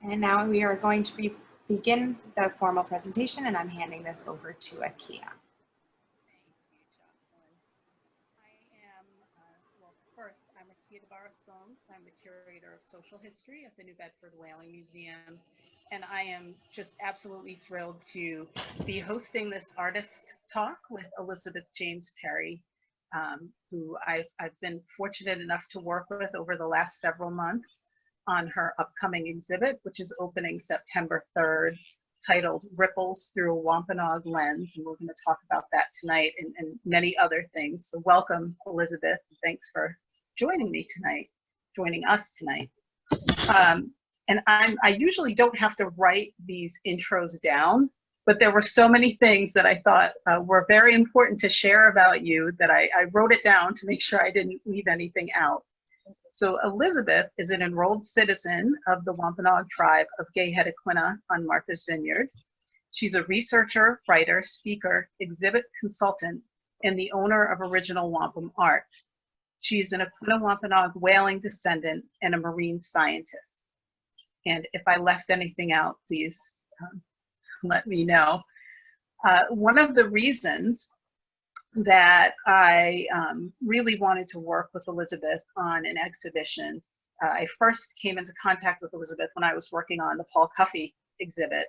And now we are going to begin the formal presentation, and I'm handing this over to Akeia. Thank you, Jocelyn. I am, well, first, I'm Akeia de Barros Gomes. I'm the Curator of Social History at the New Bedford Whaling Museum. And I am just absolutely thrilled to be hosting this artist talk with Elizabeth James Perry, who I've been fortunate enough to work with over the last several months on her upcoming exhibit, which is opening September 3rd, titled Ripples Through a Wampanoag Lens. And we're going to talk about that tonight and many other things. So welcome, Elizabeth. Thanks for joining me tonight, joining us tonight. And I usually don't have to write these intros down, but there were so many things that I thought were very important to share about you that I wrote it down to make sure I didn't leave anything out. So Elizabeth is an enrolled citizen of the Wampanoag tribe of Gayhead Aquinnah on Martha's Vineyard. She's a researcher, writer, speaker, exhibit consultant, and the owner of original wampum art. She's an Aquinnah Wampanoag whaling descendant and a marine scientist. And if I left anything out, please let me know. One of the reasons that I really wanted to work with Elizabeth on an exhibition. I first came into contact with Elizabeth when I was working on the Paul Cuffey exhibit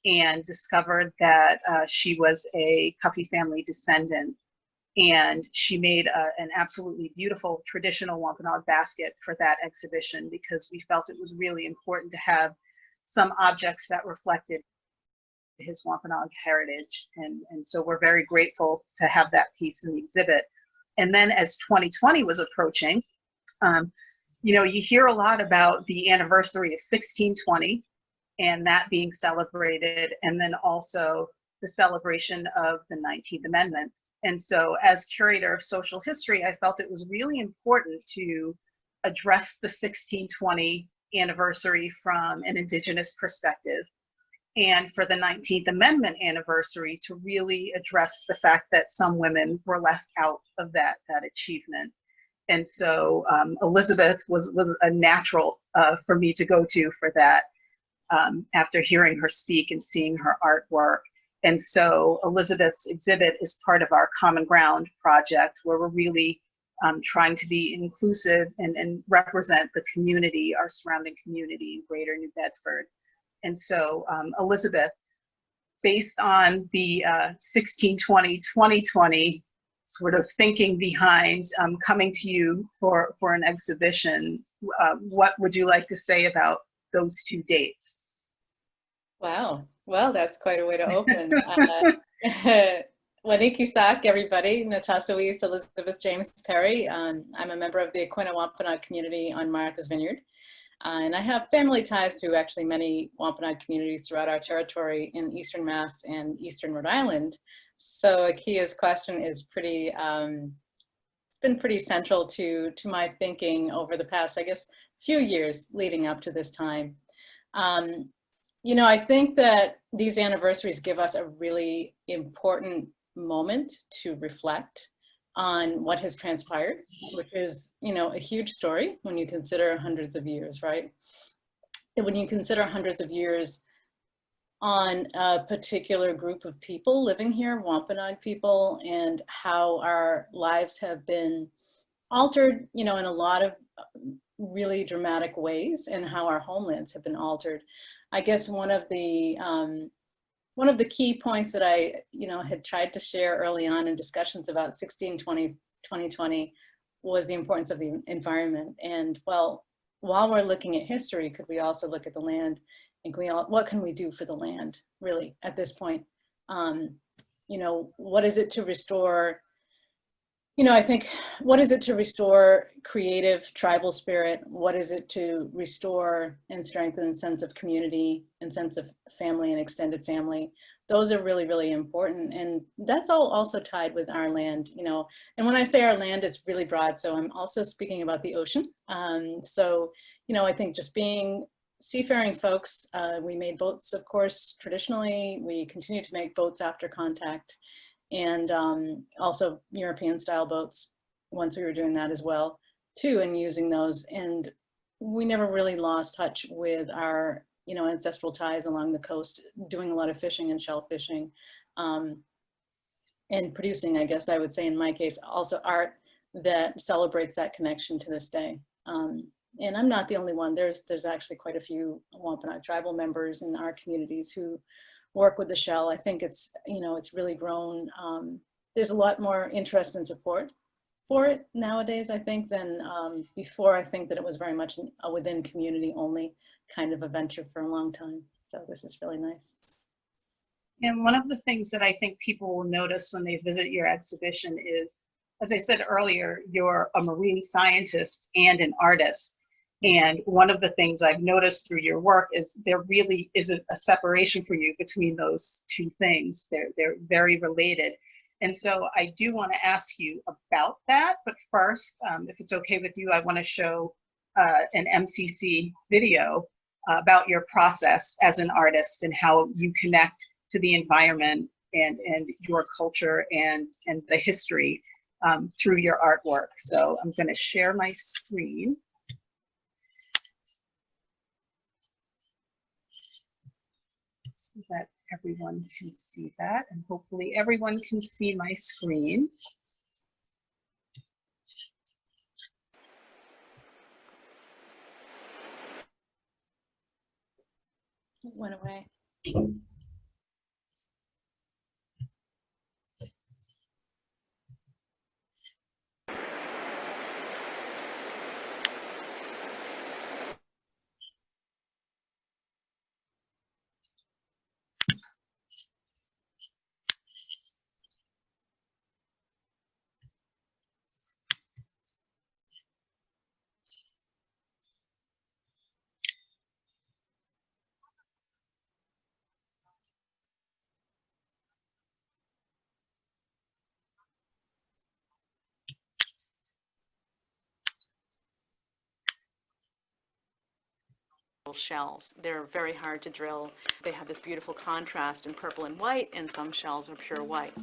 and discovered that she was a Cuffey family descendant. And she made an absolutely beautiful traditional Wampanoag basket for that exhibition because we felt it was really important to have some objects that reflected his Wampanoag heritage, and so we're very grateful to have that piece in the exhibit. And then as 2020 was approaching, you know, you hear a lot about the anniversary of 1620 and that being celebrated, and then also the celebration of the 19th Amendment. And so as curator of social history, I felt it was really important to address the 1620 anniversary from an Indigenous perspective, and for the 19th Amendment anniversary to really address the fact that some women were left out of that achievement. And so Elizabeth was a natural for me to go to for that after hearing her speak and seeing her artwork. And so Elizabeth's exhibit is part of our Common Ground project, where we're really trying to be inclusive and represent the community, our surrounding community in Greater New Bedford. And so, Elizabeth, based on the 1620-2020 sort of thinking behind coming to you for an exhibition, what would you like to say about those two dates? Wow, well, that's quite a way to open. Wanikisak, everybody. Natasawi, Elizabeth James Perry. I'm a member of the Aquinnah Wampanoag community on Martha's Vineyard. And I have family ties to actually many Wampanoag communities throughout our territory in Eastern Mass and Eastern Rhode Island. So Akeia's question is pretty, been pretty central to my thinking over the past, I guess, few years leading up to this time. You know, I think that these anniversaries give us a really important moment to reflect on what has transpired, which is, you know, a huge story when you consider hundreds of years, right? And when you consider hundreds of years on a particular group of people living here, Wampanoag people, and how our lives have been altered, you know, in a lot of really dramatic ways, and how our homelands have been altered. I guess one of the key points that I, you know, had tried to share early on in discussions about 1620-2020 was the importance of the environment. And well, while we're looking at history, could we also look at the land and what can we do for the land really at this point? You know, what is it to restore, you know, I think, what is it to restore creative tribal spirit? What is it to restore and strengthen a sense of community and sense of family and extended family? Those are really, really important. And that's all also tied with our land, you know. And when I say our land, it's really broad. So I'm also speaking about the ocean. So, you know, I think just being seafaring folks, we made boats, of course, traditionally. We continue to make boats after contact. And also European style boats once we were doing that as well too, and using those. And we never really lost touch with our ancestral ties along the coast, doing a lot of fishing and shell fishing, and producing, I guess I would say in my case, also art that celebrates that connection to this day. And I'm not the only one. There's actually quite a few Wampanoag tribal members in our communities who work with the shell. I think it's, it's really grown. There's a lot more interest and support for it nowadays, I think, than before. I think that it was very much a within community only kind of a venture for a long time. So this is really nice. And one of the things that I think people will notice when they visit your exhibition is, as I said earlier, you're a marine scientist and an artist. And one of the things I've noticed through your work is there really isn't a separation for you between those two things. They're very related. And so I do want to ask you about that. But first, if it's okay with you, I want to show an MCC video about your process as an artist and how you connect to the environment and your culture and the history through your artwork. So I'm going to share my screen. So that everyone can see that, and hopefully everyone can see my screen. It went away. Shells. They're very hard to drill. They have this beautiful contrast in purple and white, and some shells are pure white.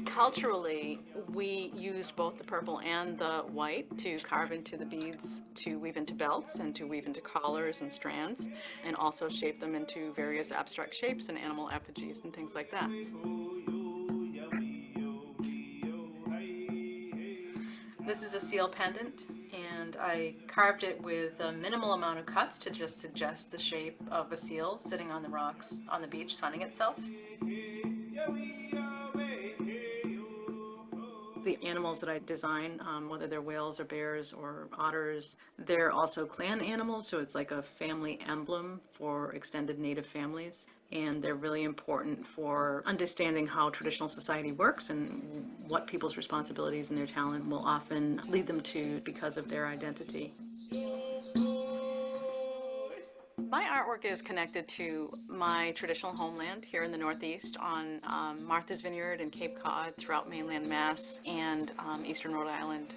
Culturally, we use both the purple and the white to carve into the beads, to weave into belts and to weave into collars and strands, and also shape them into various abstract shapes and animal effigies and things like that. This is a seal pendant, and I carved it with a minimal amount of cuts to just suggest the shape of a seal sitting on the rocks on the beach sunning itself. The animals that I design, whether they're whales or bears or otters, they're also clan animals, so it's like a family emblem for extended native families. And they're really important for understanding how traditional society works and what people's responsibilities and their talent will often lead them to because of their identity. My artwork is connected to my traditional homeland here in the Northeast on Martha's Vineyard and Cape Cod, throughout mainland Mass and eastern Rhode Island.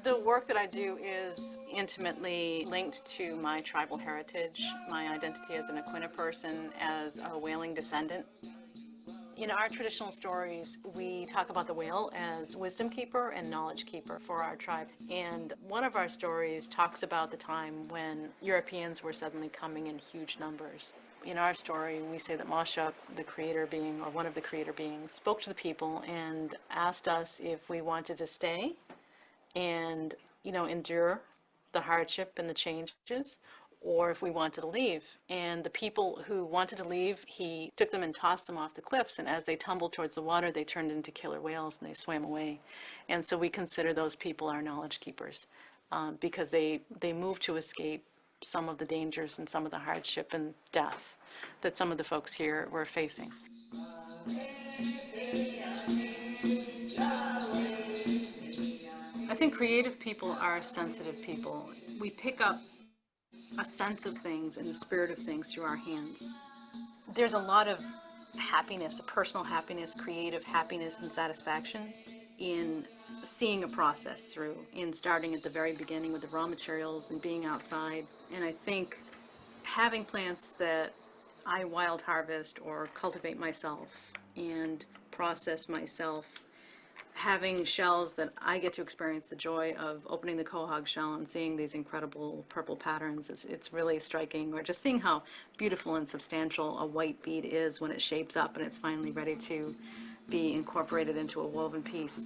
The work that I do is intimately linked to my tribal heritage, my identity as an Aquinnah person, as a whaling descendant. In our traditional stories, we talk about the whale as wisdom keeper and knowledge keeper for our tribe. And one of our stories talks about the time when Europeans were suddenly coming in huge numbers. In our story, we say that Masha, the creator being, or one of the creator beings, spoke to the people and asked us if we wanted to stay and, endure the hardship and the changes, or if we wanted to leave. And the people who wanted to leave, he took them and tossed them off the cliffs, and as they tumbled towards the water, they turned into killer whales and they swam away. And so we consider those people our knowledge keepers, because they moved to escape some of the dangers and some of the hardship and death that some of the folks here were facing. I think creative people are sensitive people. We pick up a sense of things and the spirit of things through our hands. There's a lot of happiness, personal happiness, creative happiness and satisfaction in seeing a process through, in starting at the very beginning with the raw materials and being outside. And I think having plants that I wild harvest or cultivate myself and process myself, having shells that I get to experience the joy of opening the quahog shell and seeing these incredible purple patterns, it's really striking. Or just seeing how beautiful and substantial a white bead is when it shapes up and it's finally ready to be incorporated into a woven piece.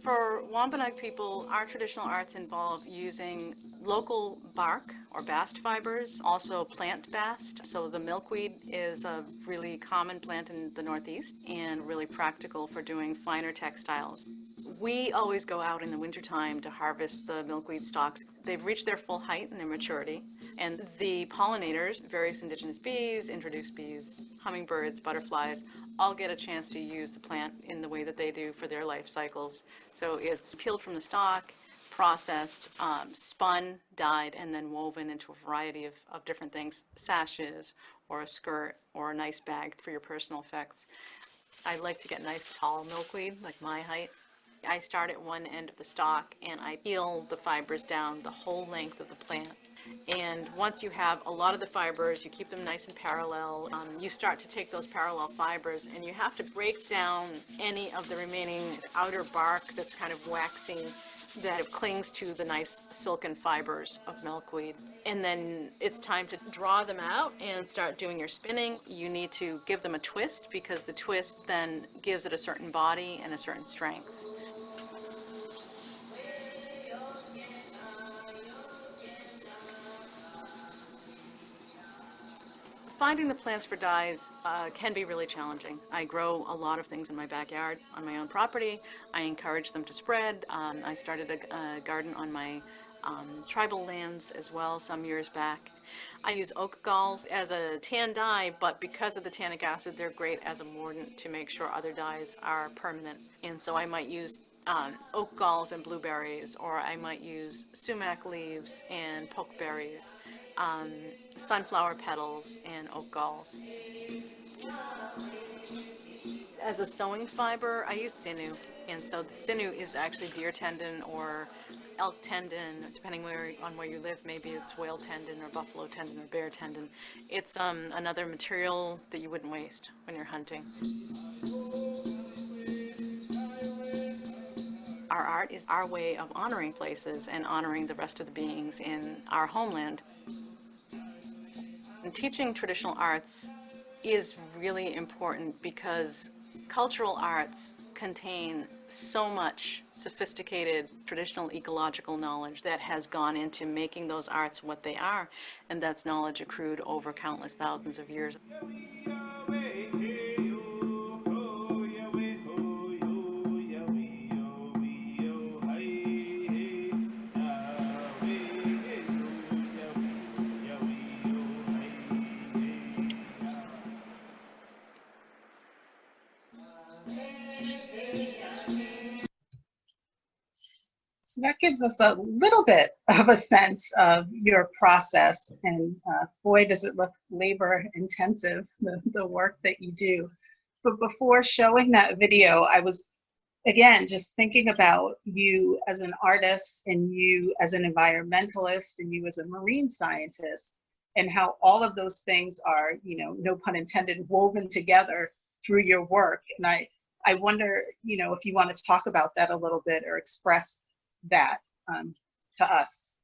For Wampanoag people, our traditional arts involve using local bark or bast fibers, also plant bast. So the milkweed is a really common plant in the Northeast and really practical for doing finer textiles. We always go out in the wintertime to harvest the milkweed stalks. They've reached their full height and their maturity, and the pollinators, various indigenous bees, introduced bees, hummingbirds, butterflies, all get a chance to use the plant in the way that they do for their life cycles. So it's peeled from the stalk, processed, spun, dyed, and then woven into a variety of different things, sashes or a skirt or a nice bag for your personal effects. I like to get nice tall milkweed, like my height. I start at one end of the stalk and I peel the fibers down the whole length of the plant. And once you have a lot of the fibers, you keep them nice and parallel. You start to take those parallel fibers and you have to break down any of the remaining outer bark that's kind of waxy, that clings to the nice silken fibers of milkweed. And then it's time to draw them out and start doing your spinning. You need to give them a twist because the twist then gives it a certain body and a certain strength. Finding the plants for dyes can be really challenging. I grow a lot of things in my backyard on my own property. I encourage them to spread. I started a garden on my tribal lands as well some years back. I use oak galls as a tan dye, but because of the tannic acid, they're great as a mordant to make sure other dyes are permanent. And so I might use oak galls and blueberries, or I might use sumac leaves and pokeberries, sunflower petals, and oak galls. As a sewing fiber, I use sinew, and so the sinew is actually deer tendon or elk tendon, depending on where you live. Maybe it's whale tendon or buffalo tendon or bear tendon. It's another material that you wouldn't waste when you're hunting. Our art is our way of honoring places and honoring the rest of the beings in our homeland. And teaching traditional arts is really important because cultural arts contain so much sophisticated traditional ecological knowledge that has gone into making those arts what they are, and that's knowledge accrued over countless thousands of years. So that gives us a little bit of a sense of your process, and boy, does it look labor intensive, the work that you do. But before showing that video, I was, again, just thinking about you as an artist and you as an environmentalist and you as a marine scientist, and how all of those things are, you know, no pun intended, woven together through your work. And I wonder, you know, if you want to talk about that a little bit or express that to us.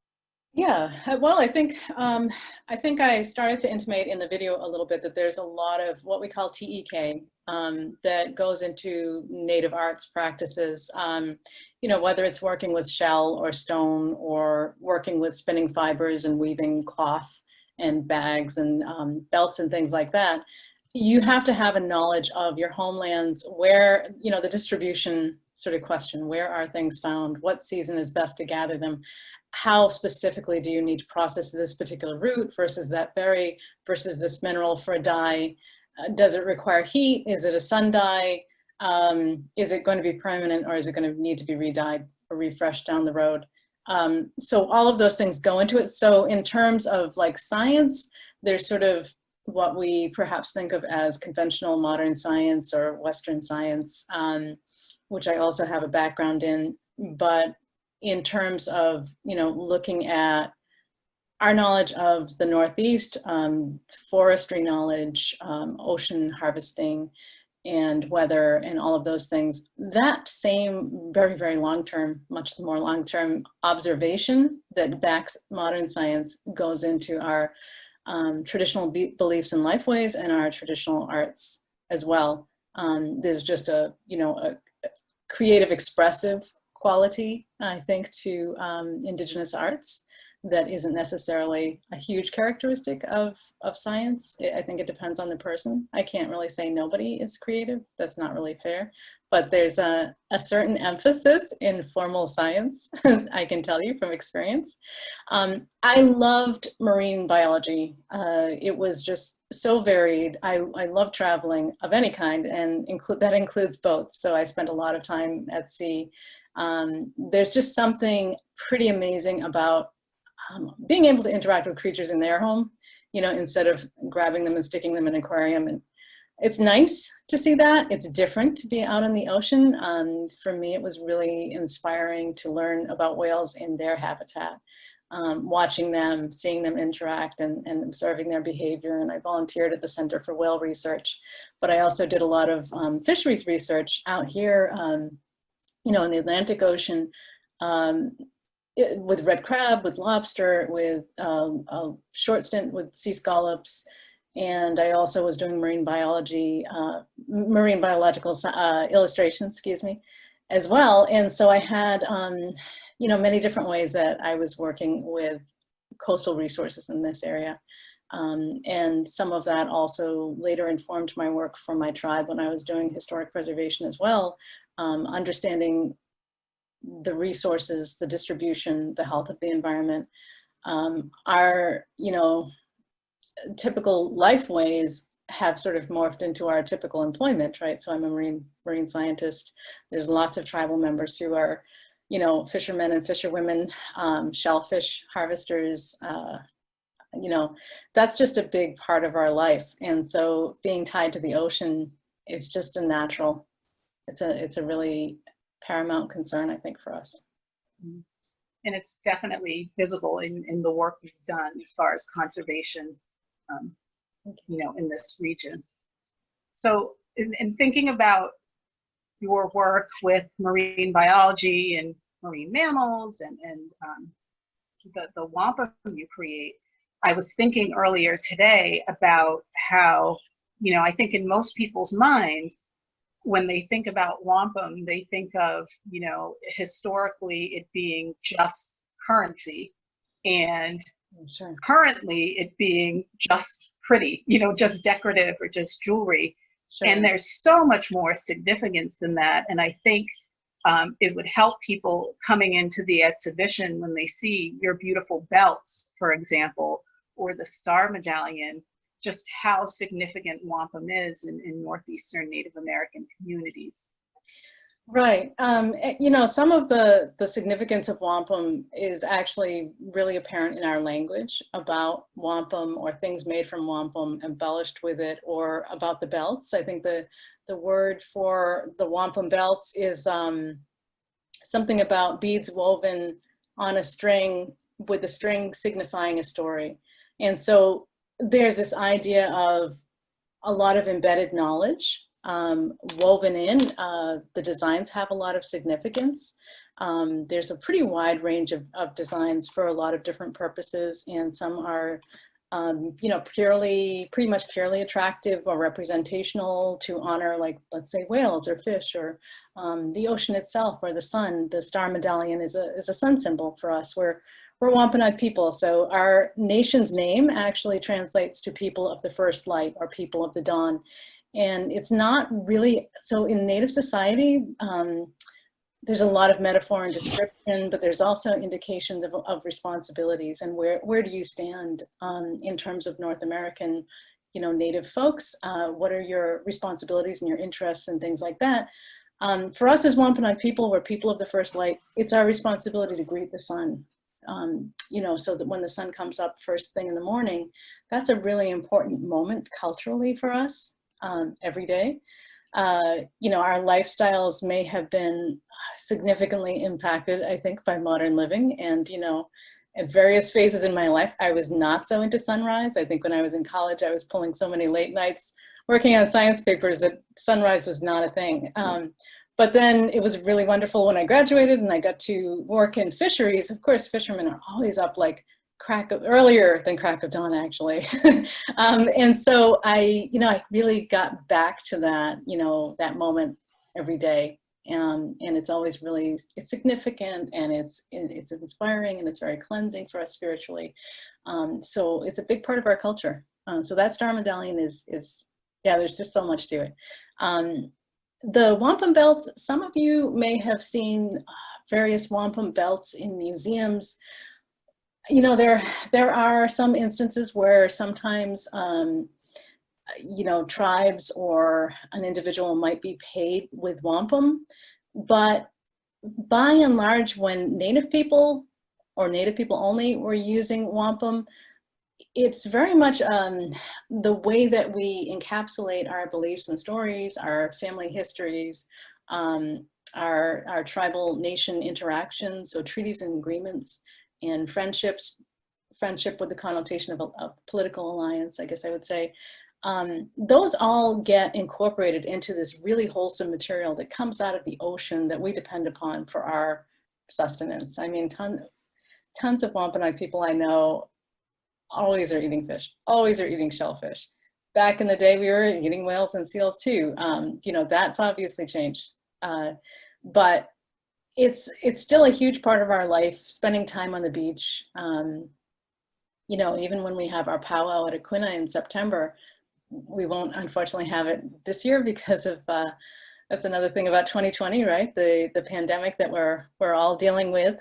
Yeah, well, I think I started to intimate in the video a little bit that there's a lot of what we call TEK that goes into native arts practices. You know, whether it's working with shell or stone or working with spinning fibers and weaving cloth and bags and belts and things like that. You have to have a knowledge of your homelands, where, you know, the distribution sort of question, where are things found? What season is best to gather them? How specifically do you need to process this particular root versus that berry versus this mineral for a dye? Does it require heat? Is it a sun dye? Is it going to be permanent, or is it going to need to be re-dyed or refreshed down the road? So all of those things go into it. So in terms of like science, there's sort of what we perhaps think of as conventional modern science or Western science, which I also have a background in. But in terms of, looking at our knowledge of the Northeast, forestry knowledge, ocean harvesting, and weather, and all of those things. That same very, very long-term, much more long-term observation that backs modern science goes into our traditional beliefs and lifeways and our traditional arts as well. There's just a creative, expressive quality, I think, to Indigenous arts that isn't necessarily a huge characteristic of science. I think it depends on the person. I can't really say nobody is creative. That's not really fair. But there's a certain emphasis in formal science, I can tell you from experience. I loved marine biology. It was just so varied. I love traveling of any kind, and that includes boats. So I spent a lot of time at sea. There's just something pretty amazing about being able to interact with creatures in their home, instead of grabbing them and sticking them in an aquarium. And it's nice to see that. It's different to be out in the ocean. For me, it was really inspiring to learn about whales in their habitat, watching them, seeing them interact, and observing their behavior. And I volunteered at the Center for Whale Research, but I also did a lot of fisheries research out here, in the Atlantic Ocean, with red crab, with lobster, with a short stint with sea scallops. And I also was doing marine biological illustration, as well. And so I had, many different ways that I was working with coastal resources in this area. And some of that also later informed my work for my tribe when I was doing historic preservation as well, understanding the resources, the distribution, the health of the environment. Our, typical life ways have sort of morphed into our typical employment, right? So I'm a marine scientist. There's lots of tribal members who are, fishermen and fisherwomen, shellfish harvesters. That's just a big part of our life. And so being tied to the ocean, it's just a natural, it's a really paramount concern, I think, for us. And it's definitely visible in the work you've done as far as conservation, in this region. So in thinking about your work with marine biology and marine mammals and the wampum you create, I was thinking earlier today about how, I think in most people's minds, when they think about wampum, they think of, historically it being just currency, and Sure. currently it being just pretty, just decorative or just jewelry. Sure. And there's so much more significance than that. And I think it would help people coming into the exhibition when they see your beautiful belts, for example, or the star medallion, just how significant wampum is in Northeastern Native American communities. Right. Some of the significance of wampum is actually really apparent in our language about wampum, or things made from wampum embellished with it, or about the belts. I think the word for the wampum belts is something about beads woven on a string, with the string signifying a story. And so there's this idea of a lot of embedded knowledge woven in. The designs have a lot of significance. There's a pretty wide range of designs for a lot of different purposes, and some are pretty much purely attractive or representational to honor, like, let's say, whales or fish, or the ocean itself, or the sun. The star medallion is a sun symbol for us. We're Wampanoag people, so our nation's name actually translates to people of the first light, or people of the dawn. And it's not really, so in Native society, there's a lot of metaphor and description, but there's also indications of responsibilities, and where do you stand in terms of North American, Native folks? What are your responsibilities and your interests and things like that? For us as Wampanoag people, we're people of the first light. It's our responsibility to greet the sun, so that when the sun comes up first thing in the morning, that's a really important moment culturally for us every day. Our lifestyles may have been, significantly impacted, I think, by modern living. And, you know, at various phases in my life, I was not so into sunrise. I think when I was in college, I was pulling so many late nights working on science papers that sunrise was not a thing. But then it was really wonderful when I graduated and I got to work in fisheries. Of course, fishermen are always up like earlier than crack of dawn, actually. And so I really got back to that, you know, that moment every day. And it's always really, it's significant, and it's inspiring, and it's very cleansing for us spiritually. So it's a big part of our culture. So that star medallion is yeah, there's just so much to it. The wampum belts, some of you may have seen various wampum belts in museums. You know, there are some instances where sometimes, you know, tribes or an individual might be paid with wampum, but by and large, when Native people or Native people only were using wampum, it's very much the way that we encapsulate our beliefs and stories, our family histories, our tribal nation interactions, so treaties and agreements, and friendships, friendship with the connotation of a political alliance, I guess I would say. Those all get incorporated into this really wholesome material that comes out of the ocean that we depend upon for our sustenance. I mean, tons of Wampanoag people I know always are eating fish, always are eating shellfish. Back in the day, we were eating whales and seals too. You know, that's obviously changed. But it's still a huge part of our life, spending time on the beach. You know, even when we have our powwow at Aquinnah in September, we won't unfortunately have it this year because of, that's another thing about 2020, right? The pandemic that we're all dealing with.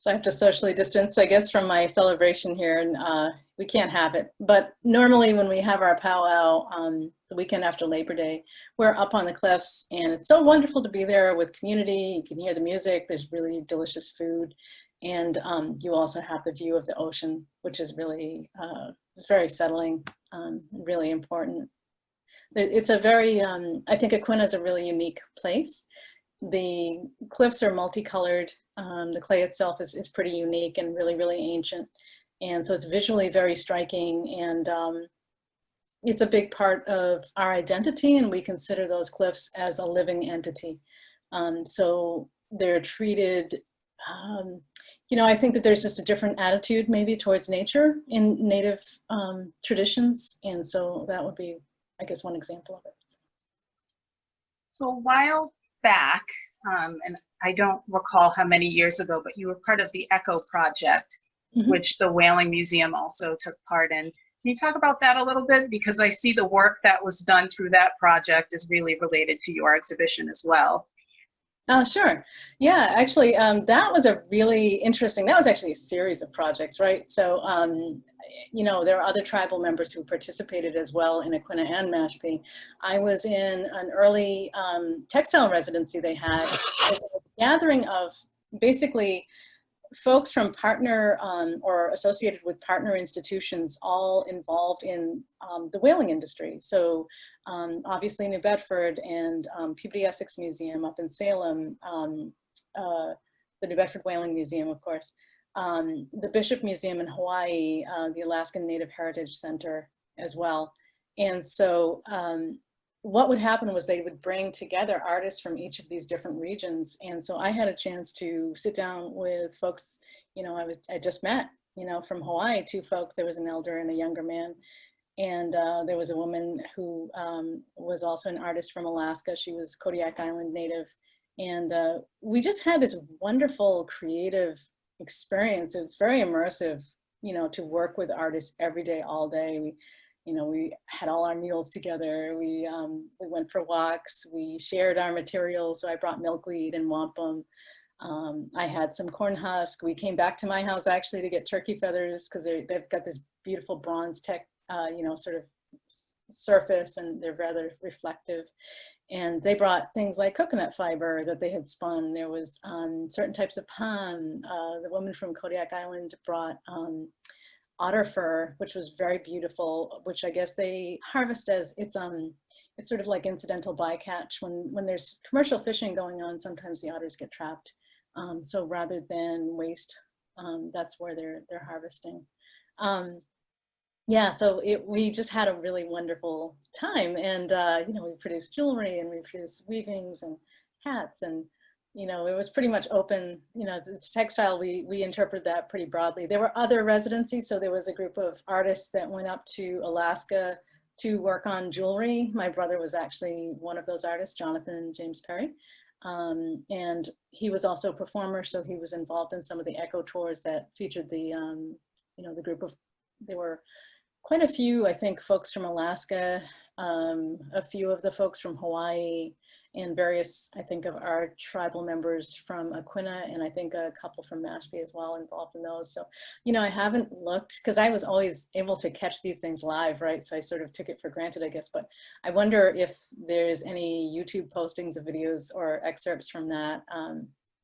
So I have to socially distance, I guess, from my celebration here, and we can't have it. But normally when we have our powwow the weekend after Labor Day, we're up on the cliffs, and it's so wonderful to be there with community. You can hear the music, there's really delicious food, and you also have the view of the ocean, which is really very settling, really important. It's a very, I think Aquinnah is a really unique place. The cliffs are multicolored. The clay itself is pretty unique and really, really ancient. And so it's visually very striking, and it's a big part of our identity, and we consider those cliffs as a living entity. So they're treated, you know, I think that there's just a different attitude maybe towards nature in Native traditions. And so that would be, I guess, one example of it. So a while back, and I don't recall how many years ago, but you were part of the ECHO project, which the Whaling Museum also took part in. Can you talk about that a little bit? Because I see the work that was done through that project is really related to your exhibition as well. Sure. Yeah, actually, that was a really interesting, that was actually a series of projects, right? So, you know, there are other tribal members who participated as well in Aquinnah and Mashpee. I was in an early textile residency they had, a gathering of basically folks from partner or associated with partner institutions, all involved in the whaling industry. So obviously New Bedford and Peabody Essex Museum up in Salem, the New Bedford Whaling Museum, of course, the Bishop Museum in Hawaii, the Alaskan Native Heritage Center as well. And so what would happen was they would bring together artists from each of these different regions. And so I had a chance to sit down with folks, you know, I just met, you know, from Hawaii, two folks. There was an elder and a younger man. And there was a woman who was also an artist from Alaska. She was Kodiak Island native. And we just had this wonderful creative experience. It was very immersive, you know, to work with artists every day, all day. You know, we had all our meals together. We went for walks. We shared our materials. So I brought milkweed and wampum. I had some corn husk. We came back to my house actually to get turkey feathers because they've got this beautiful bronze tech, you know, sort of surface, and they're rather reflective. And they brought things like coconut fiber that they had spun. There was certain types of pan. The woman from Kodiak Island brought otter fur, which was very beautiful, which I guess they harvest as it's it's sort of like incidental bycatch. When there's commercial fishing going on, sometimes the otters get trapped. So rather than waste, that's where they're harvesting. Yeah, so we just had a really wonderful time, and you know, we produced jewelry and we produced weavings and hats, and you know, it was pretty much open. You know, it's textile. We interpret that pretty broadly. There were other residencies, so there was a group of artists that went up to Alaska to work on jewelry. My brother was actually one of those artists, Jonathan James Perry. And he was also a performer, so he was involved in some of the echo tours that featured the, you know, the group of, there were quite a few, I think, folks from Alaska, a few of the folks from Hawaii, and various, I think, of our tribal members from Aquinnah, and I think a couple from Mashpee as well involved in those. So, you know, I haven't looked, because I was always able to catch these things live, right? So I sort of took it for granted, I guess. But I wonder if there's any YouTube postings of videos or excerpts from that.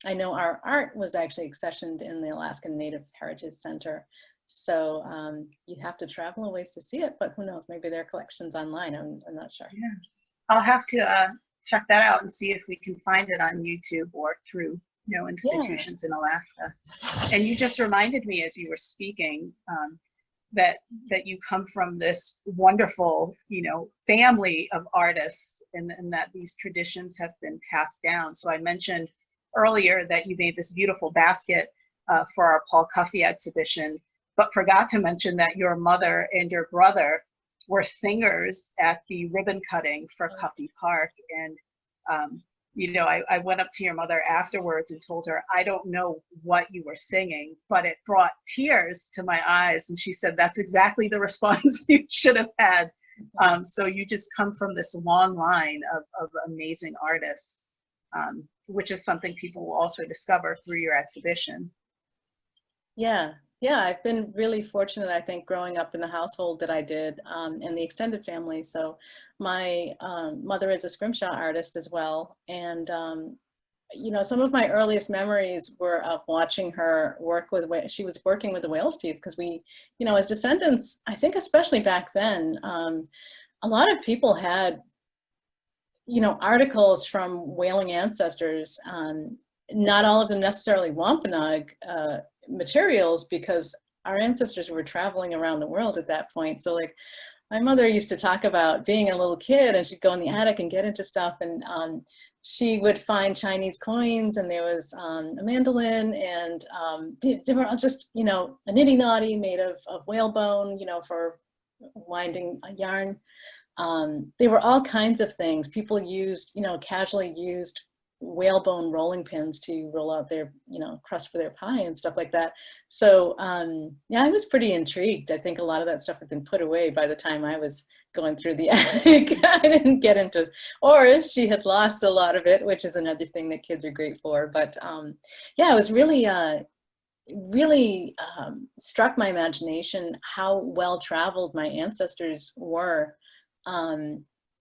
I know our art was actually accessioned in the Alaskan Native Heritage Center. So you have to travel a ways to see it, but who knows, maybe there are collections online, I'm not sure. Yeah, I'll have to check that out and see if we can find it on YouTube or through, you know, institutions in Alaska. And you just reminded me as you were speaking that you come from this wonderful, you know, family of artists, and that these traditions have been passed down. So I mentioned earlier that you made this beautiful basket for our Paul Cuffey exhibition, but forgot to mention that your mother and your brother were singers at the ribbon cutting for Cuffey Park. And, you know, I went up to your mother afterwards and told her, I don't know what you were singing, but it brought tears to my eyes. And she said, that's exactly the response you should have had. So you just come from this long line of amazing artists, which is something people will also discover through your exhibition. Yeah. Yeah, I've been really fortunate, I think, growing up in the household that I did, and the extended family. So my mother is a scrimshaw artist as well. And, you know, some of my earliest memories were of watching her work with, she was working with the whale's teeth, because we, you know, as descendants, I think especially back then, a lot of people had, you know, articles from whaling ancestors, not all of them necessarily Wampanoag materials, because our ancestors were traveling around the world at that point. So like my mother used to talk about being a little kid, and she'd go in the attic and get into stuff, and she would find Chinese coins, and there was a mandolin, and they were all just, you know, a nitty naughty made of whalebone, you know, for winding a yarn. They were all kinds of things. People used, you know, casually used whalebone rolling pins to roll out their, you know, crust for their pie and stuff like that. So yeah, I was pretty intrigued. I think a lot of that stuff had been put away by the time I was going through the attic. I didn't get into, or she had lost a lot of it, which is another thing that kids are great for. But yeah, it was really really struck my imagination how well traveled my ancestors were.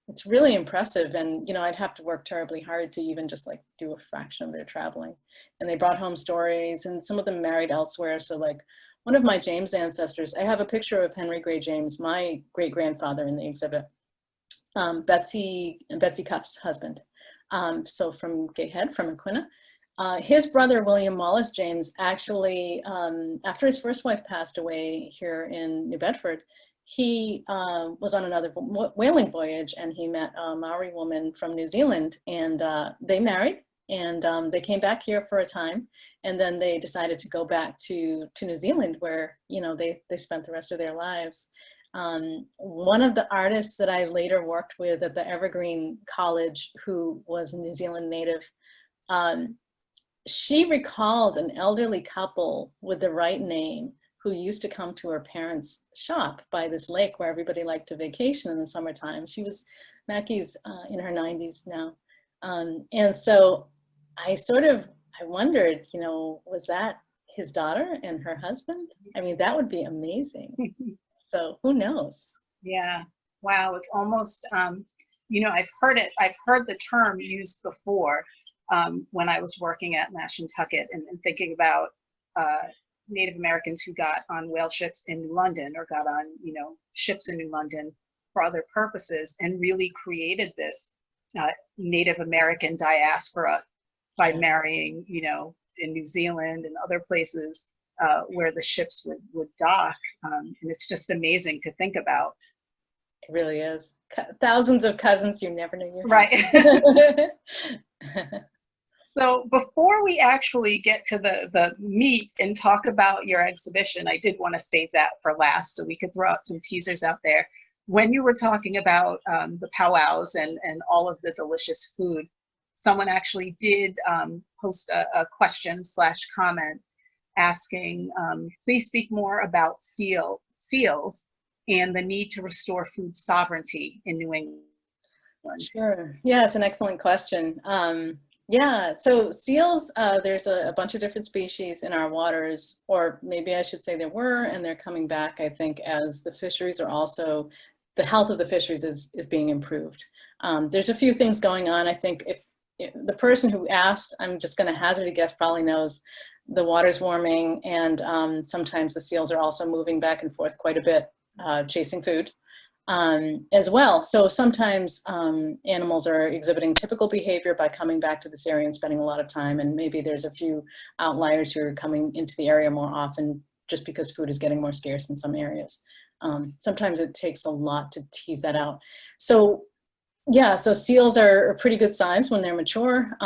It's really impressive, and you know, I'd have to work terribly hard to even just like do a fraction of their traveling. And they brought home stories, and some of them married elsewhere. So like one of my James ancestors, I have a picture of Henry Gray James, my great-grandfather, in the exhibit, Betsy Cuff's husband. So from Gayhead, from Aquinnah. His brother, William Wallace James, actually, after his first wife passed away here in New Bedford, he was on another whaling voyage, and he met a Maori woman from New Zealand, and they married, and they came back here for a time, and then they decided to go back to New Zealand, where, you know, they spent the rest of their lives. One of the artists that I later worked with at the Evergreen College, who was a New Zealand native, she recalled an elderly couple with the right name who used to come to her parents' shop by this lake where everybody liked to vacation in the summertime. Mackie's in her 90s now. And so I wondered, you know, was that his daughter and her husband? I mean, that would be amazing. So who knows? Yeah, wow, it's almost, you know, I've heard the term used before when I was working at Mashantucket and thinking about Native Americans who got on whale ships in New London, or got on, you know, ships in New London, for other purposes and really created this Native American diaspora by marrying, you know, in New Zealand and other places where the ships would dock. And it's just amazing to think about. It really is. Thousands of cousins you never knew you had. Right. So before we actually get to the meat and talk about your exhibition, I did want to save that for last so we could throw out some teasers out there. When you were talking about the powwows and all of the delicious food, someone actually did post a question / comment asking, please speak more about seals and the need to restore food sovereignty in New England. Sure. Yeah, it's an excellent question. Yeah, so seals, there's a bunch of different species in our waters, or maybe I should say there were, and they're coming back, I think, as the fisheries are also, the health of the fisheries is being improved. There's a few things going on. I think if the person who asked, I'm just going to hazard a guess, probably knows the water's warming, and sometimes the seals are also moving back and forth quite a bit, chasing food. As well. So sometimes animals are exhibiting typical behavior by coming back to this area and spending a lot of time, and maybe there's a few outliers who are coming into the area more often just because food is getting more scarce in some areas. Sometimes it takes a lot to tease that out. So yeah, so seals are a pretty good size when they're mature.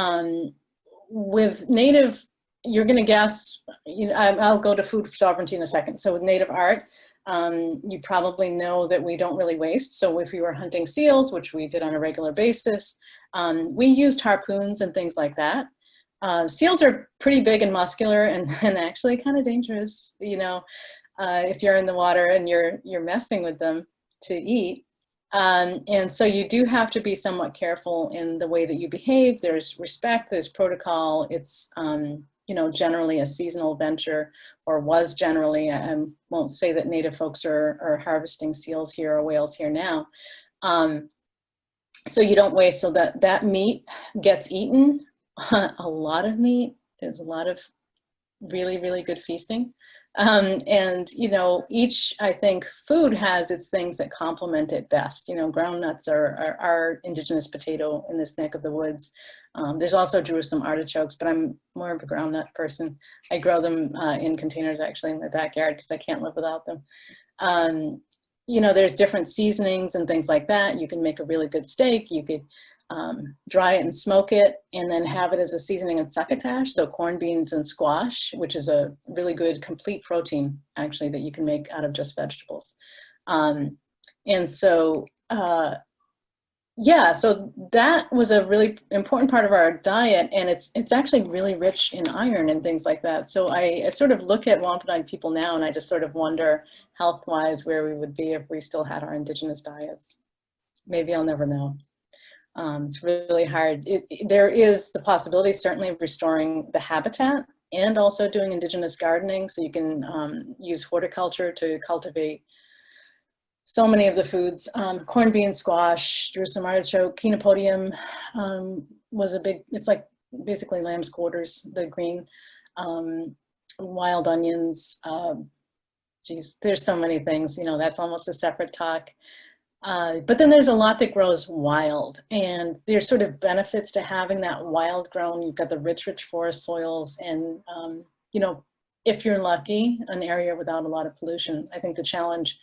With native, you're going to guess, you know, I'll go to food sovereignty in a second. So with native art, you probably know that we don't really waste. So if we were hunting seals, which we did on a regular basis, we used harpoons and things like that. Seals are pretty big and muscular and actually kind of dangerous, you know, if you're in the water and you're messing with them to eat. And so you do have to be somewhat careful in the way that you behave. There's respect, there's protocol. It's, you know, generally a seasonal venture, or was generally. I won't say that native folks are harvesting seals here or whales here now. So you don't waste, so that meat gets eaten. A lot of meat. There's a lot of really, really good feasting. And, you know, each, I think, food has its things that complement it best. You know, ground nuts are our indigenous potato in this neck of the woods. There's also Jerusalem artichokes, but I'm more of a ground nut person. I grow them in containers actually in my backyard because I can't live without them. You know, there's different seasonings and things like that. You can make a really good steak. You could dry it and smoke it, and then have it as a seasoning and succotash. So corn, beans, and squash, which is a really good complete protein actually that you can make out of just vegetables. And so, yeah, so that was a really important part of our diet, and it's actually really rich in iron and things like that. So I sort of look at Wampanoag people now, and I just sort of wonder health-wise where we would be if we still had our indigenous diets. Maybe I'll never know. It's really hard. There is the possibility, certainly, of restoring the habitat and also doing indigenous gardening. So you can use horticulture to cultivate so many of the foods. Corn, bean, squash, Jerusalem artichoke, chenopodium was a big, it's like basically lamb's quarters, the green, wild onions. Geez, there's so many things, you know, that's almost a separate talk. But then there's a lot that grows wild, and there's sort of benefits to having that wild grown. You've got the rich forest soils, and you know, if you're lucky, an area without a lot of pollution. I think the challenge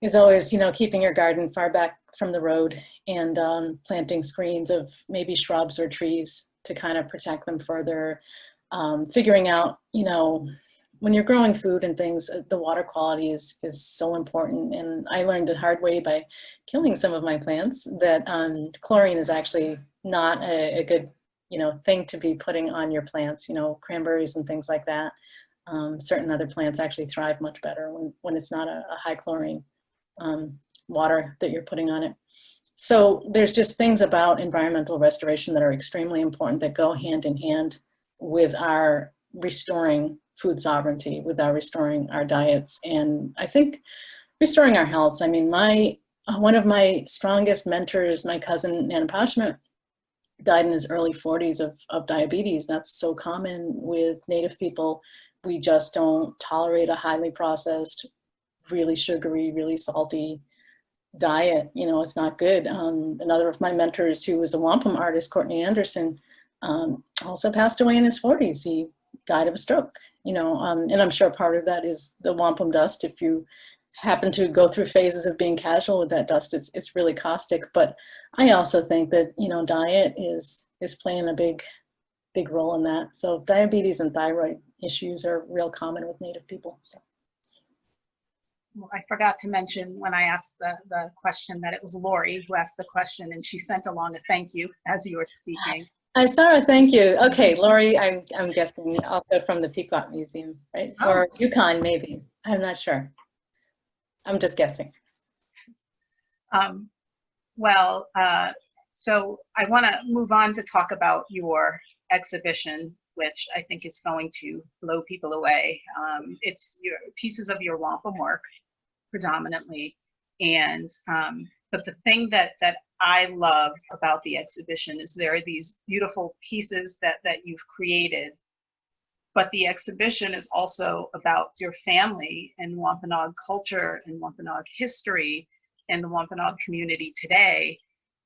is always, you know, keeping your garden far back from the road and planting screens of maybe shrubs or trees to kind of protect them further. Figuring out, you know, when you're growing food and things, the water quality is so important. And I learned the hard way by killing some of my plants that chlorine is actually not a good, you know, thing to be putting on your plants, you know, cranberries and things like that. Certain other plants actually thrive much better when it's not a high chlorine water that you're putting on it. So there's just things about environmental restoration that are extremely important that go hand in hand with our restoring food sovereignty, with our restoring our diets, and I think restoring our health. I mean, one of my strongest mentors, my cousin Nanapashmet, died in his early 40s of diabetes. That's so common with Native people. We just don't tolerate a highly processed, really sugary, really salty diet, you know, it's not good. Another of my mentors who was a wampum artist, Courtney Anderson, also passed away in his 40s. He died of a stroke, you know, and I'm sure part of that is the wampum dust. If you happen to go through phases of being casual with that dust, it's really caustic. But I also think that, you know, diet is playing a big role in that. So diabetes and thyroid issues are real common with Native people. So. Well, I forgot to mention when I asked the question that it was Lori who asked the question, and she sent along a thank you as you were speaking. I saw a thank you. Okay, Lori, I'm guessing also from the Pequot Museum, right? Oh. Or Yukon, maybe. I'm not sure. I'm just guessing. So I want to move on to talk about your exhibition, which I think is going to blow people away. It's your pieces of your wampum work predominantly, and but the thing that I love about the exhibition is there are these beautiful pieces that you've created, but the exhibition is also about your family and Wampanoag culture and Wampanoag history and the Wampanoag community today,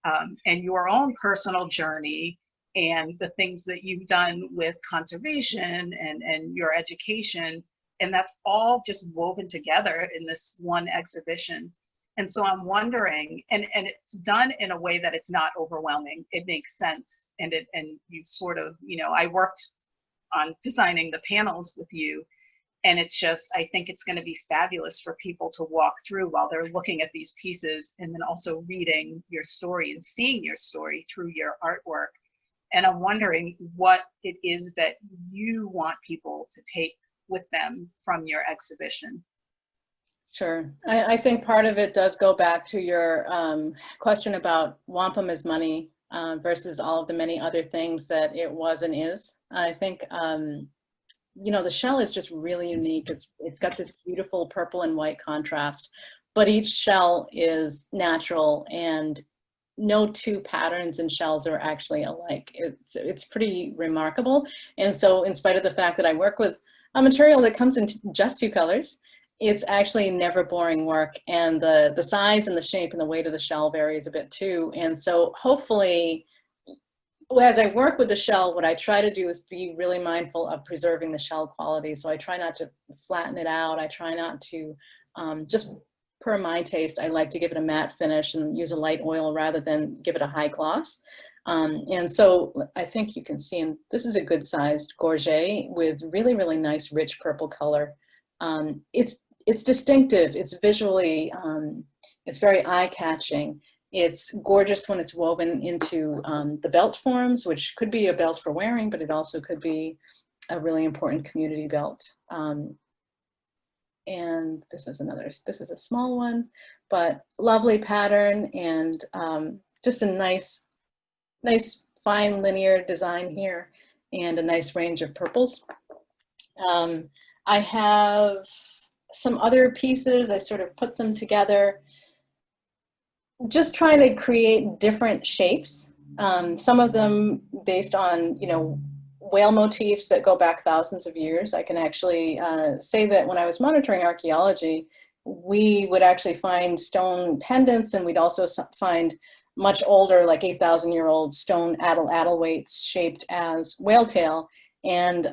and your own personal journey and the things that you've done with conservation and your education. And that's all just woven together in this one exhibition. And so I'm wondering, and it's done in a way that it's not overwhelming. It makes sense. And you sort of, you know, I worked on designing the panels with you, and it's just, I think it's going to be fabulous for people to walk through while they're looking at these pieces, and then also reading your story and seeing your story through your artwork. And I'm wondering what it is that you want people to take with them from your exhibition. Sure. I think part of it does go back to your question about wampum as money versus all of the many other things that it was and is. I think, you know, the shell is just really unique. It's got this beautiful purple and white contrast, but each shell is natural, and no two patterns in shells are actually alike. It's pretty remarkable. And so in spite of the fact that I work with a material that comes in just two colors, it's actually never boring work, and the size and the shape and the weight of the shell varies a bit too. And so hopefully, as I work with the shell, what I try to do is be really mindful of preserving the shell quality. So I try not to flatten it out. I try not to, just per my taste, I like to give it a matte finish and use a light oil rather than give it a high gloss. And so I think you can see, and this is a good sized gorget with really, really nice rich purple color. It's distinctive, it's visually, it's very eye-catching. It's gorgeous when it's woven into the belt forms, which could be a belt for wearing, but it also could be a really important community belt. And this is a small one, but lovely pattern, and just a nice fine linear design here, and a nice range of purples. I have some other pieces, I sort of put them together, just trying to create different shapes. Some of them based on, you know, whale motifs that go back thousands of years. I can actually say that when I was monitoring archaeology, we would actually find stone pendants, and we'd also find much older, like 8,000-year-old stone addle weights shaped as whale tail. And,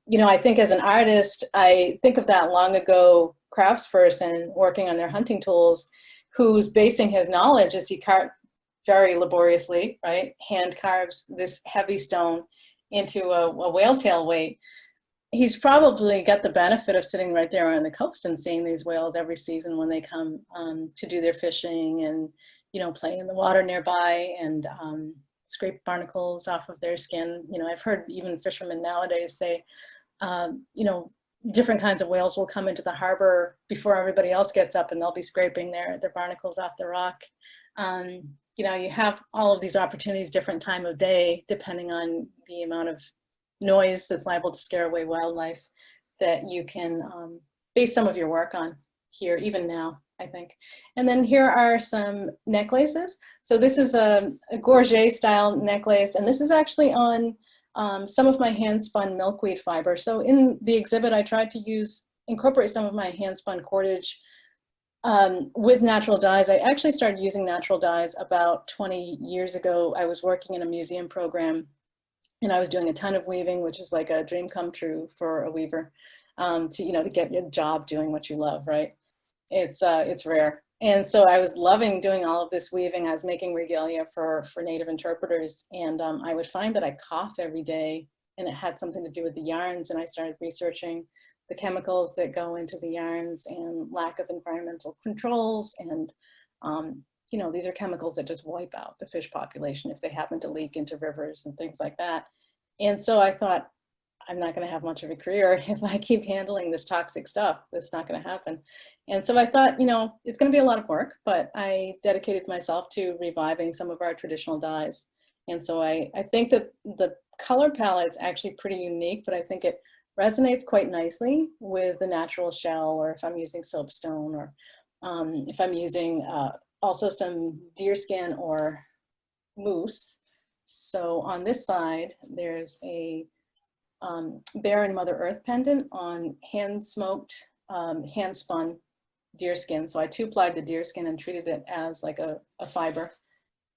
you know, I think as an artist, I think of that long ago craftsperson working on their hunting tools, who's basing his knowledge as he very laboriously, right, hand carves this heavy stone into a whale tail weight. He's probably got the benefit of sitting right there on the coast and seeing these whales every season when they come to do their fishing and, you know, play in the water nearby, and scrape barnacles off of their skin. You know, I've heard even fishermen nowadays say, you know, different kinds of whales will come into the harbor before everybody else gets up, and they'll be scraping their barnacles off the rock. You know, you have all of these opportunities, different time of day, depending on the amount of noise that's liable to scare away wildlife, that you can base some of your work on here, even now, I think. And then here are some necklaces. So this is a gorget style necklace, and this is actually on some of my hand spun milkweed fiber. So in the exhibit, I tried to incorporate some of my hand spun cordage With natural dyes, I actually started using natural dyes about 20 years ago. I was working in a museum program and I was doing a ton of weaving, which is like a dream come true for a weaver, to get your job doing what you love, right? It's rare. And so I was loving doing all of this weaving. I was making regalia for native interpreters, and I would find that I coughed every day, and it had something to do with the yarns, and I started researching the chemicals that go into the yarns and lack of environmental controls. And, these are chemicals that just wipe out the fish population if they happen to leak into rivers and things like that. And so I thought, I'm not going to have much of a career if I keep handling this toxic stuff. That's not going to happen. And so I thought, it's going to be a lot of work, but I dedicated myself to reviving some of our traditional dyes. And so I think that the color palette's actually pretty unique, but I think it resonates quite nicely with the natural shell, or if I'm using soapstone, or if I'm using also some deerskin or moose. So on this side, there's a Bear and Mother Earth pendant on hand-smoked, hand-spun deerskin. So I two-plied the deerskin and treated it as like a fiber.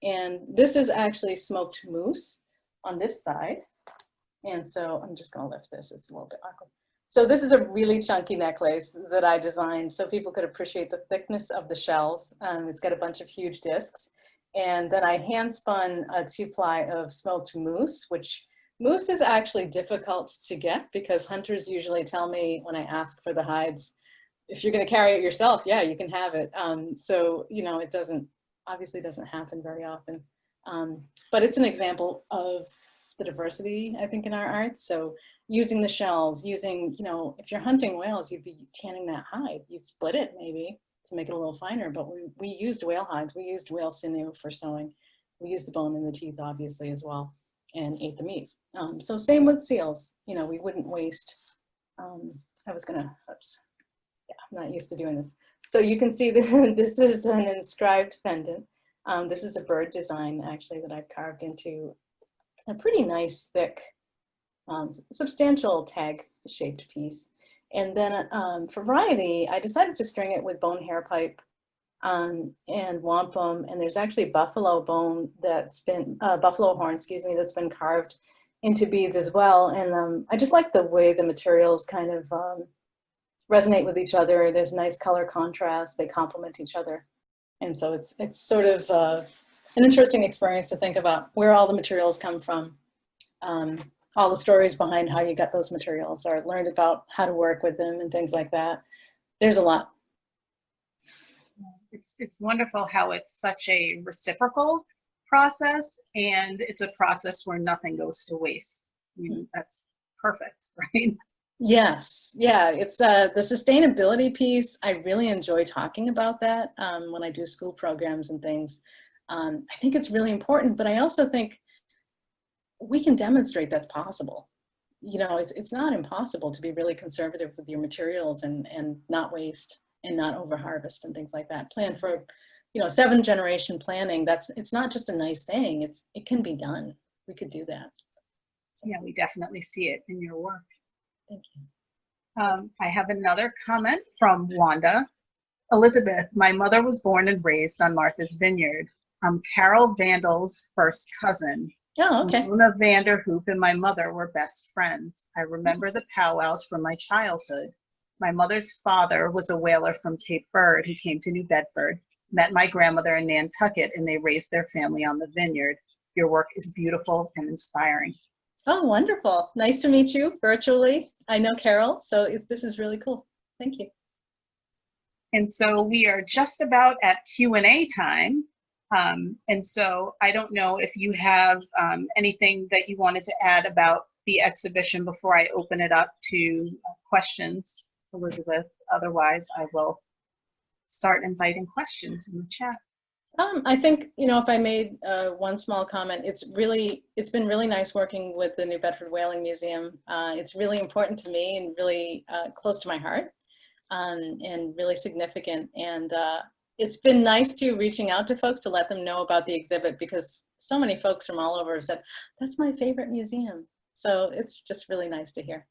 And this is actually smoked moose on this side. And so I'm just gonna lift this, it's a little bit awkward. So this is a really chunky necklace that I designed so people could appreciate the thickness of the shells. It's got a bunch of huge discs. And then I hand spun a two-ply of smoked moose, which moose is actually difficult to get because hunters usually tell me when I ask for the hides, if you're gonna carry it yourself, yeah, you can have it. So, it obviously doesn't happen very often. But it's an example of the diversity, I think, in our art. So using the shells, if you're hunting whales, you'd be tanning that hide. You'd split it maybe to make it a little finer, but we used whale hides. We used whale sinew for sewing. We used the bone and the teeth, obviously, as well, and ate the meat. So same with seals, we wouldn't waste. I'm not used to doing this. So you can see that this is an inscribed pendant. This is a bird design, actually, that I've carved into a pretty nice, thick, substantial tag-shaped piece. And then for variety, I decided to string it with bone hair pipe and wampum. And there's actually buffalo bone buffalo horn, that's been carved into beads as well. And I just like the way the materials kind of resonate with each other. There's nice color contrast, they complement each other. And so it's sort of an interesting experience to think about where all the materials come from, all the stories behind how you got those materials, or learned about how to work with them and things like that. There's a lot. It's wonderful how it's such a reciprocal process, and it's a process where nothing goes to waste. That's perfect, right? Yes, yeah, it's the sustainability piece. I really enjoy talking about that when I do school programs and things. I think it's really important, but I also think we can demonstrate that's possible. It's not impossible to be really conservative with your materials and not waste and not over harvest and things like that. Plan for, 7-generation planning. It's not just a nice saying. It can be done. We could do that. So. Yeah, we definitely see it in your work. Thank you. I have another comment from Wanda. Elizabeth, my mother was born and raised on Martha's Vineyard. I'm Carol Vandal's first cousin. Oh, okay. Mona Vanderhoop and my mother were best friends. I remember the powwows from my childhood. My mother's father was a whaler from Cape Verde who came to New Bedford, met my grandmother in Nantucket, and they raised their family on the vineyard. Your work is beautiful and inspiring. Oh, wonderful. Nice to meet you virtually. I know Carol, so this is really cool. Thank you. And so we are just about at Q&A time. And so I don't know if you have anything that you wanted to add about the exhibition before I open it up to questions, Elizabeth. Otherwise, I will start inviting questions in the chat. I think, if I made one small comment, it's been really nice working with the New Bedford Whaling Museum. It's really important to me and really close to my heart and really significant. And it's been nice to reaching out to folks to let them know about the exhibit, because so many folks from all over have said, that's my favorite museum. So it's just really nice to hear.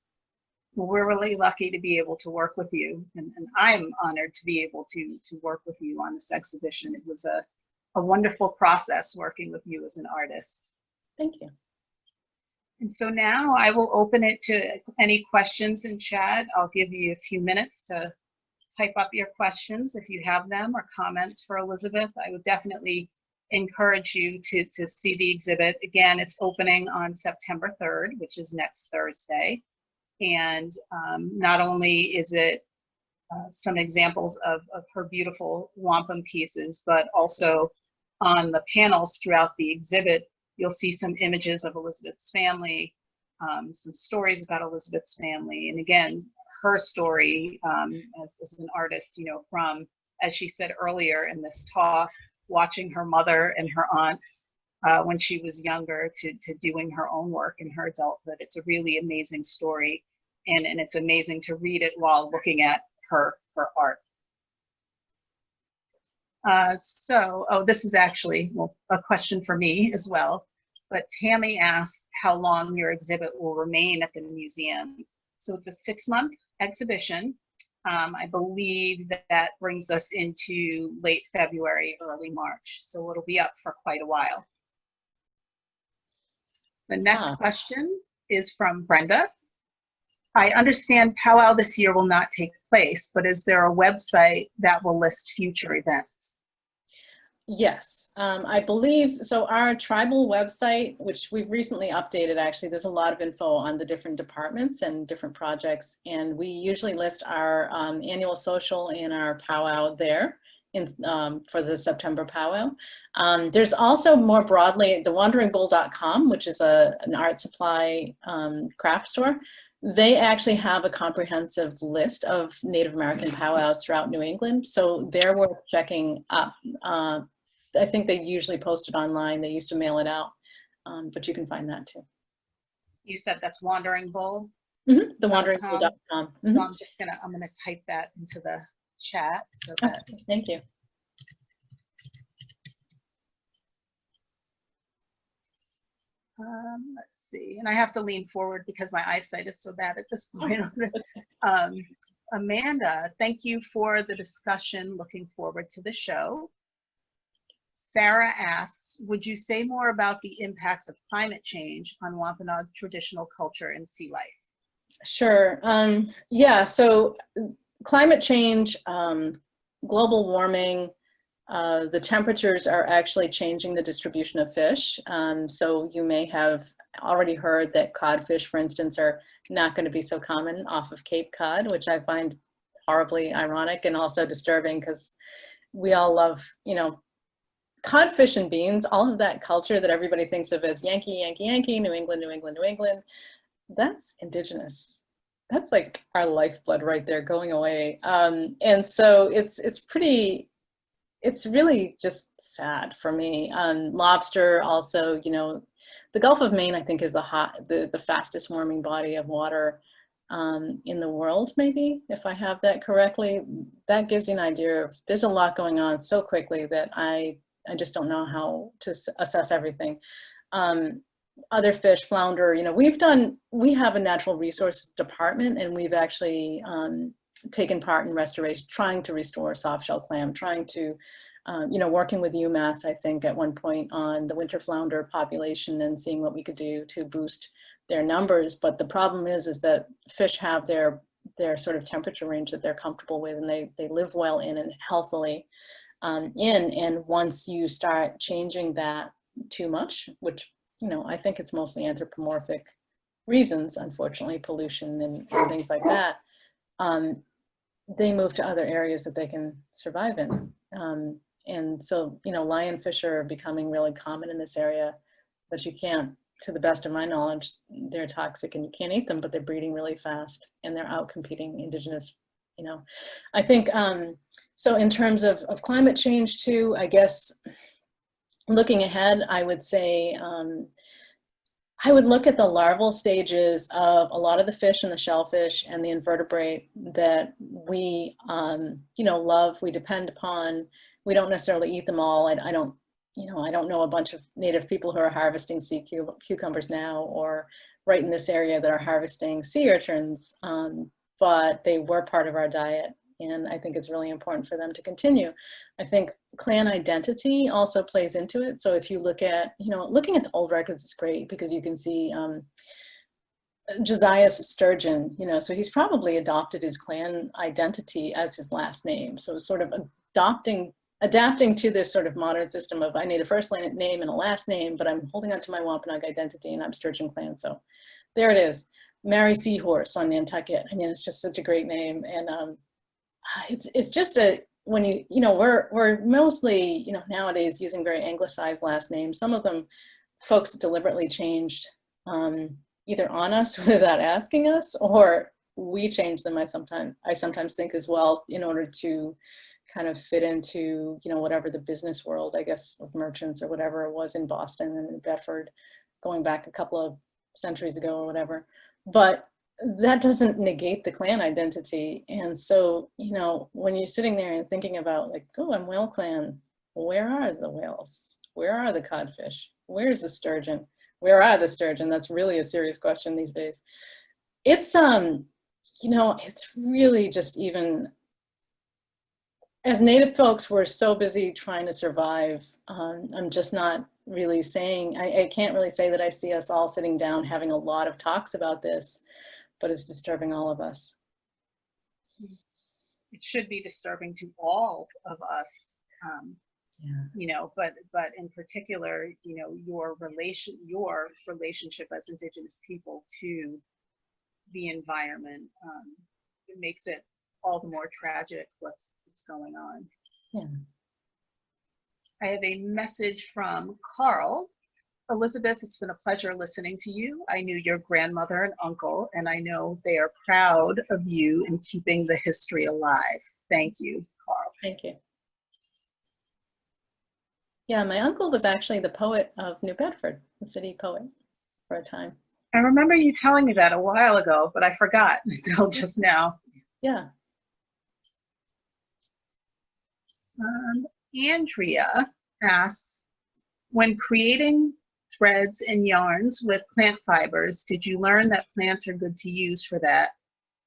Well, we're really lucky to be able to work with you, and I'm honored to be able to work with you on this exhibition. It was a wonderful process working with you as an artist. Thank you. And so now I will open it to any questions in chat. I'll give you a few minutes to type up your questions if you have them, or comments for Elizabeth. I would definitely encourage you to see the exhibit. Again, it's opening on September 3rd, which is next Thursday. And not only is it some examples of her beautiful wampum pieces, but also on the panels throughout the exhibit, you'll see some images of Elizabeth's family, some stories about Elizabeth's family, and again, her story as an artist, you know, from, as she said earlier in this talk, watching her mother and her aunts when she was younger to doing her own work in her adulthood. It's a really amazing story, and it's amazing to read it while looking at her art. This is actually, well, a question for me as well, but Tammy asked how long your exhibit will remain at the museum. So it's a 6-month exhibition. I believe that brings us into late February, early March. So it'll be up for quite a while. The next question is from Brenda. I understand powwow this year will not take place, but is there a website that will list future events? Yes, I believe, so our tribal website, which we've recently updated, actually, there's a lot of info on the different departments and different projects, and we usually list our annual social and our powwow there for the September powwow. There's also more broadly the wanderingbull.com, which is an art supply craft store. They actually have a comprehensive list of Native American powwows throughout New England, so they're worth checking up. I think they usually post it online. They used to mail it out, but you can find that too. You said that's Wandering Bull? Mm-hmm. The wanderingbull.com. Mm-hmm. So I'm gonna type that into the chat so that. Okay, thank you. Let's see, and I have to lean forward because my eyesight is so bad at this point. Amanda, thank you for the discussion. Looking forward to the show. Sarah asks, would you say more about the impacts of climate change on Wampanoag traditional culture and sea life? Sure. Yeah, so climate change, global warming, the temperatures are actually changing the distribution of fish. So you may have already heard that codfish, for instance, are not going to be so common off of Cape Cod, which I find horribly ironic and also disturbing because we all love, you know, codfish and beans, all of that culture that everybody thinks of as Yankee, Yankee, Yankee, New England, New England, New England. That's indigenous. That's like our lifeblood right there going away. And so it's really just sad for me. Lobster also, you know, the Gulf of Maine, I think, is the fastest warming body of water in the world, maybe, if I have that correctly. That gives you an idea of, there's a lot going on so quickly that I just don't know how to assess everything. Other fish, flounder, you know, we have a natural resource department, and we've actually taken part in restoration, trying to restore softshell clam, trying to, you know, working with UMass, I think, at one point on the winter flounder population and seeing what we could do to boost their numbers. But the problem is that fish have their sort of temperature range that they're comfortable with, and they live well in and healthily and once you start changing that too much, which, you know, I think it's mostly anthropomorphic reasons, unfortunately, pollution and things like that, they move to other areas that they can survive in. And so, you know, lionfish are becoming really common in this area, but you can't, to the best of my knowledge, they're toxic and you can't eat them, but they're breeding really fast and they're out competing indigenous, you know. I think, so in terms of climate change too, I guess, looking ahead, I would say, I would look at the larval stages of a lot of the fish and the shellfish and the invertebrate that we, you know, love, we depend upon. We don't necessarily eat them all. I don't, I don't know a bunch of native people who are harvesting sea cucumbers now, or right in this area that are harvesting sea urchins, but they were part of our diet. And I think it's really important for them to continue. I think clan identity also plays into it. So if you look at, looking at the old records is great, because you can see Josiah's Sturgeon, so he's probably adopted his clan identity as his last name. So sort of adapting to this sort of modern system of, I need a first name and a last name, but I'm holding on to my Wampanoag identity, and I'm Sturgeon clan. So there it is. Mary Seahorse on Nantucket. I mean, it's just such a great name. And it's just when we're mostly, nowadays using very anglicized last names. Some of them folks deliberately changed either on us without asking us, or we change them. I sometimes think as well, in order to kind of fit into, whatever the business world, I guess, of merchants or whatever it was in Boston and in Bedford, going back a couple of centuries ago or whatever. But that doesn't negate the clan identity. And so, when you're sitting there and thinking about like, oh, I'm whale clan, where are the whales? Where are the codfish? Where's the sturgeon? Where are the sturgeon? That's really a serious question these days. It's, it's really just, even as Native folks, we're so busy trying to survive. I'm just not really saying, I can't really say that I see us all sitting down having a lot of talks about this, but it's disturbing all of us. It should be disturbing to all of us. But in particular, your relationship as Indigenous people to the environment, it makes it all the more tragic what's going on. Yeah. I have a message from Carl. Elizabeth, it's been a pleasure listening to you. I knew your grandmother and uncle, and I know they are proud of you in keeping the history alive. Thank you, Carl. Thank you. Yeah, my uncle was actually the poet of New Bedford, the city poet for a time. I remember you telling me that a while ago, but I forgot until just now. Yeah. Andrea asks, when creating threads and yarns with plant fibers, did you learn that plants are good to use for that?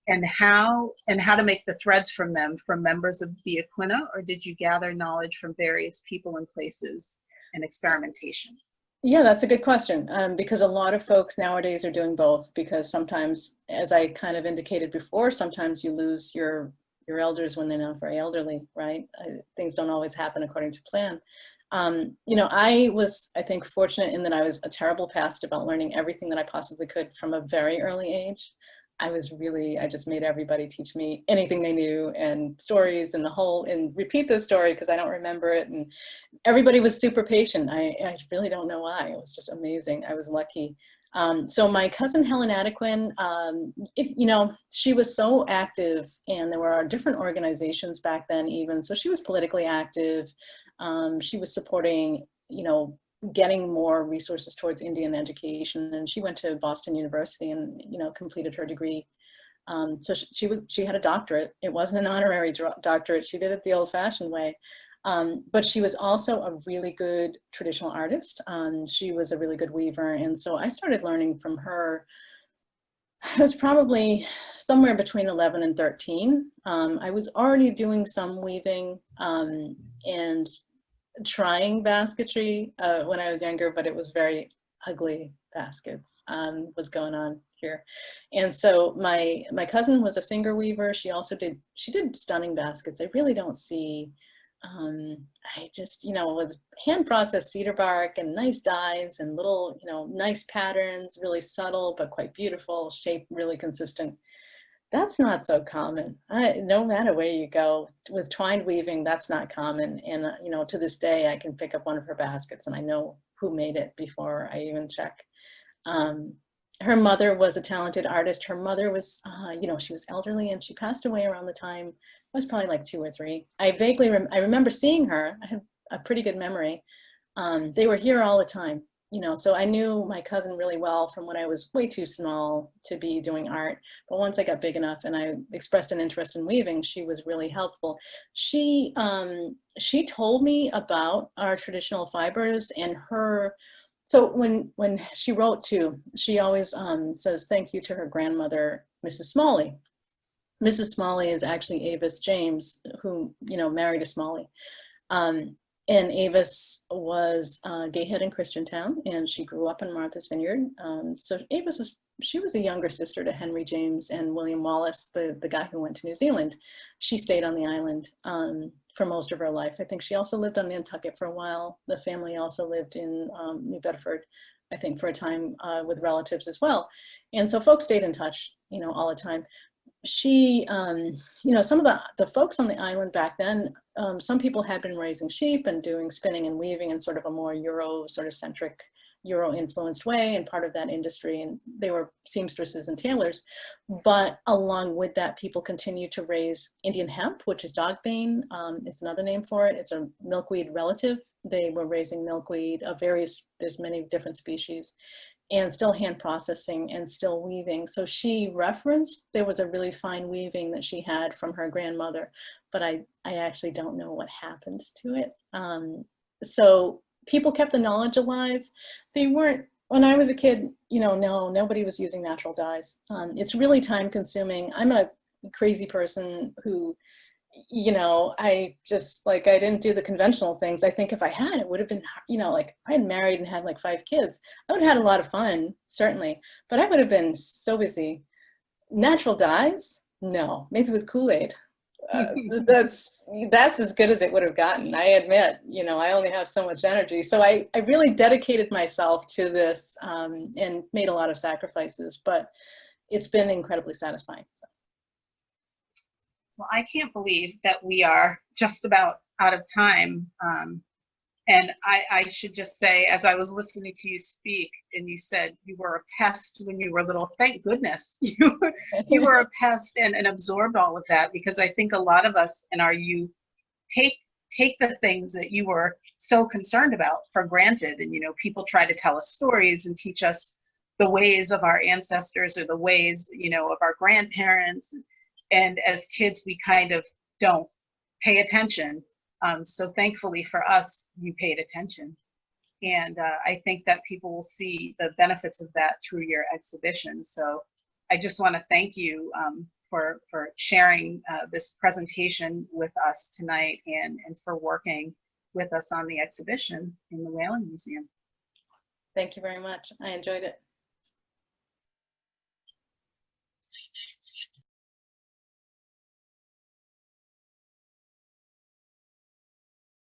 And how to make the threads from them from members of the Aquinnah, or did you gather knowledge from various people and places and experimentation? Yeah, that's a good question, because a lot of folks nowadays are doing both, because sometimes, as I kind of indicated before, sometimes you lose your elders when they're not very elderly, right? Things don't always happen according to plan. I was, I think, fortunate in that I was a terrible pest about learning everything that I possibly could from a very early age. I just made everybody teach me anything they knew, and stories and and repeat the story because I don't remember it. And everybody was super patient. I really don't know why. It was just amazing. I was lucky. So my cousin Helen Adequin, she was so active, and there were different organizations back then even. So she was politically active. She was supporting, getting more resources towards Indian education, and she went to Boston University and completed her degree. So she had a doctorate. It wasn't an honorary doctorate. She did it the old-fashioned way. But she was also a really good traditional artist. She was a really good weaver, and so I started learning from her. I was probably somewhere between 11 and 13. I was already doing some weaving and trying basketry when I was younger, but it was very ugly baskets was going on here. And so my cousin was a finger weaver. She did stunning baskets. I really don't see, I just, with hand processed cedar bark and nice dyes and little, nice patterns, really subtle, but quite beautiful, shape really consistent. That's not so common. No matter where you go with twined weaving, that's not common. And, to this day, I can pick up one of her baskets and I know who made it before I even check. Her mother was a talented artist. Her mother was, she was elderly, and she passed away around the time, I was probably like 2 or 3. I vaguely, I remember seeing her. I have a pretty good memory. They were here all the time. you know, so I knew my cousin really well from when I was way too small to be doing art. But once I got big enough and I expressed an interest in weaving, she was really helpful. She told me about our traditional fibers and her. So when she wrote too, she always says thank you to her grandmother, Mrs. Smalley. Mrs. Smalley is actually Avis James, who, you know, married a Smalley. And Avis was Gayhead in Christiantown, and she grew up in Martha's Vineyard. So Avis was a younger sister to Henry James and William Wallace, the guy who went to New Zealand. She stayed on the island for most of her life. I think she also lived on Nantucket for a while. The family also lived in New Bedford, I think, for a time with relatives as well. And so folks stayed in touch, you know, all the time. She, you know, some of the folks on the island back then, some people had been raising sheep and doing spinning and weaving in sort of a more Euro sort of centric, Euro influenced way, and part of that industry, and they were seamstresses and tailors. But along with that, people continued to raise Indian hemp, which is dogbane. It's another name for it. It's a milkweed relative. They were raising milkweed of there's many different species, and still hand processing and still weaving. So she referenced there was a really fine weaving that she had from her grandmother, but I actually don't know what happened to it. So people kept the knowledge alive. They weren't, when I was a kid, you know, nobody was using natural dyes. It's really time consuming. I'm a crazy person who, you know, I didn't do the conventional things. I think if I had, it would have been, you know, like I had married and had like 5 kids. I would have had a lot of fun, certainly, but I would have been so busy. Natural dyes? No, maybe with Kool-Aid. That's as good as it would have gotten. I admit, you know, I only have so much energy. So I really dedicated myself to this and made a lot of sacrifices, but it's been incredibly satisfying. So. Well, I can't believe that we are just about out of time. And I should just say, as I was listening to you speak, and you said you were a pest when you were little, thank goodness you were a pest and absorbed all of that, because I think a lot of us in our youth take the things that you were so concerned about for granted. And, you know, people try to tell us stories and teach us the ways of our ancestors or the ways, you know, of our grandparents. And as kids, we kind of don't pay attention. So thankfully for us, you paid attention. And I think that people will see the benefits of that through your exhibition. So I just want to thank you for sharing this presentation with us tonight and for working with us on the exhibition in the Whaling Museum. Thank you very much. I enjoyed it.